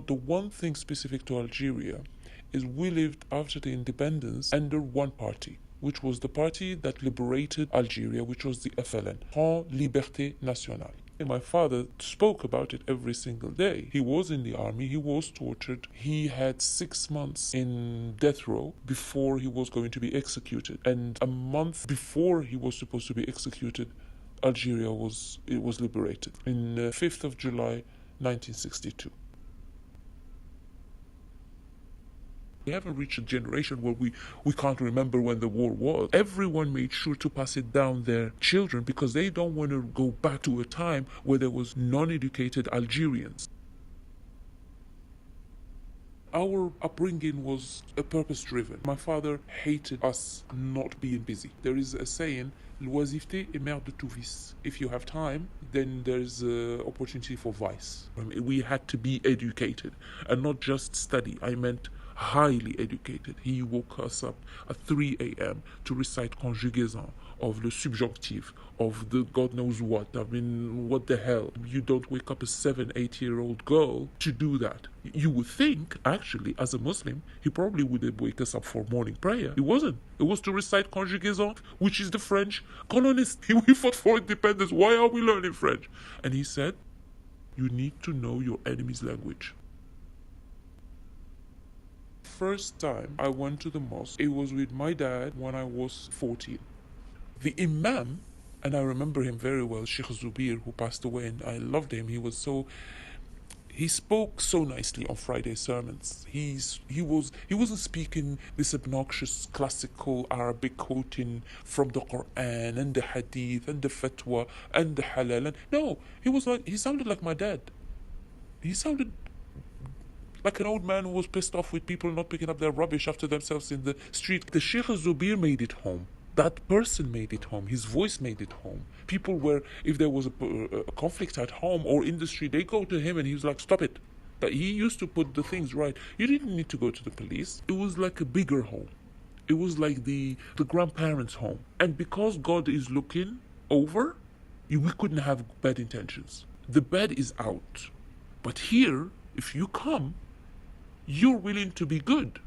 the one thing specific to Algeria is we lived after the independence under one party, which was the party that liberated Algeria, which was the FLN, Front Liberté Nationale. And my father spoke about it every single day. He was in the army, he was tortured, he had 6 months in death row before he was going to be executed. And a month before he was supposed to be executed, Algeria was liberated in 5th of July 1962. We haven't reached a generation where we can't remember when the war was. Everyone made sure to pass it down their children because they don't want to go back to a time where there was non-educated Algerians. Our upbringing was purpose-driven. My father hated us not being busy. There is a saying, l'oisiveté est mère de tout vice. If you have time, then there's opportunity for vice. We had to be educated and not just study. I meant highly educated. He woke us up at 3 a.m. to recite conjugaison of le subjonctif, of the God knows what. I mean, what the hell? You don't wake up a 7-8-year-old girl to do that. You would think, actually, as a Muslim, he probably would wake us up for morning prayer. It wasn't. It was to recite conjugaison, which is the French colonists. We fought for independence. Why are we learning French? And he said, you need to know your enemy's language. First time I went to the mosque, it was with my dad when I was 14. The Imam, and I remember him very well, Sheikh Zubir, who passed away, and I loved him. He spoke so nicely on Friday sermons. He wasn't speaking this obnoxious classical Arabic quoting from the Quran and the Hadith and the Fatwa and the Halal. No, he sounded like my dad. He sounded like an old man who was pissed off with people not picking up their rubbish after themselves in the street. The Sheikh Zubir made it home. That person made it home. His voice made it home. People were, if there was a conflict at home or in the street, they go to him and he was like, stop it. But he used to put the things right. You didn't need to go to the police. It was like a bigger home. It was like the grandparents' home. And because God is looking over, we couldn't have bad intentions. The bad is out. But here, if you come, you're willing to be good.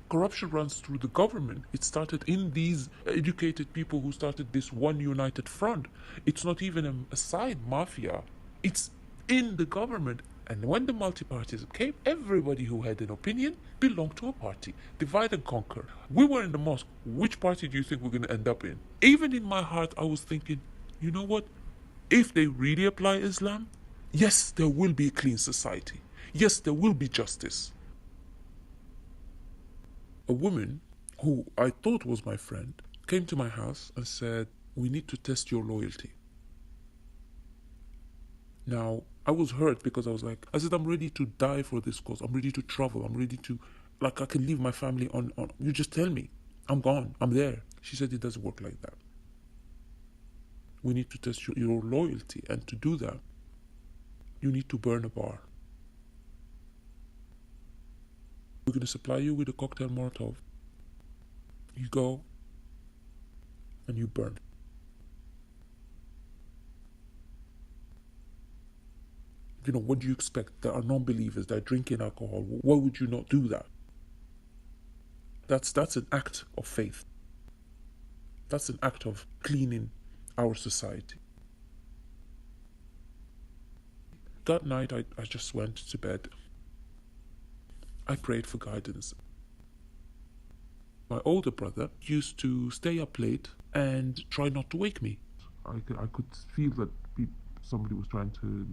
Corruption runs through the government. It started in these educated people who started this one united front. It's not even a side mafia. It's in the government. And when the multi-partyism came, everybody who had an opinion belonged to a party. Divide and conquer. We were in the mosque. Which party do you think we're going to end up in? Even in my heart, I was thinking, you know what? If they really apply Islam, yes, there will be a clean society. Yes, there will be justice. A woman who I thought was my friend came to my house and said, we need to test your loyalty. Now, I was hurt because I was like, I said, I'm ready to die for this cause. I'm ready to travel. I'm ready to, I can leave my family on. You just tell me. I'm gone. I'm there. She said, it doesn't work like that. We need to test your loyalty. And to do that, you need to burn a bar. We're going to supply you with a cocktail Molotov. You go and you burn. You know, what do you expect? There are non-believers that are drinking alcohol. Why would you not do that? That's an act of faith. That's an act of cleaning our society. That night, I just went to bed. I prayed for guidance. My older brother used to stay up late and try not to wake me. I could feel that somebody was trying to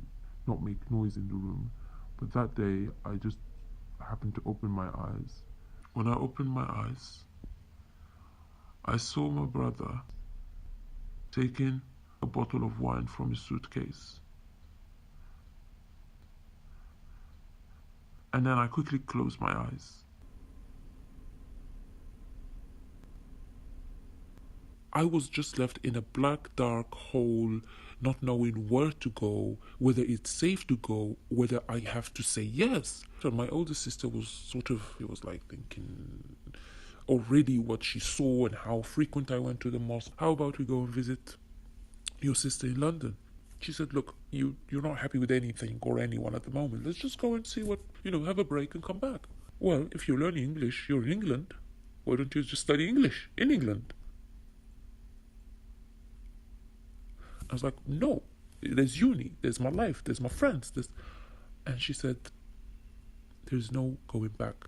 not make noise in the room. But that day, I just happened to open my eyes. When I opened my eyes, I saw my brother taking a bottle of wine from his suitcase. And then I quickly closed my eyes. I was just left in a black, dark hole, not knowing where to go, whether it's safe to go, whether I have to say yes. So my older sister was it was like thinking already what she saw and how frequent I went to the mosque. How about we go and visit your sister in London? She said, look, you're not happy with anything or anyone at the moment. Let's just go and see what, have a break and come back. Well, if you're learning English, you're in England. Why don't you just study English in England? I was like, no, there's uni, there's my life, there's my friends. And she said, there's no going back.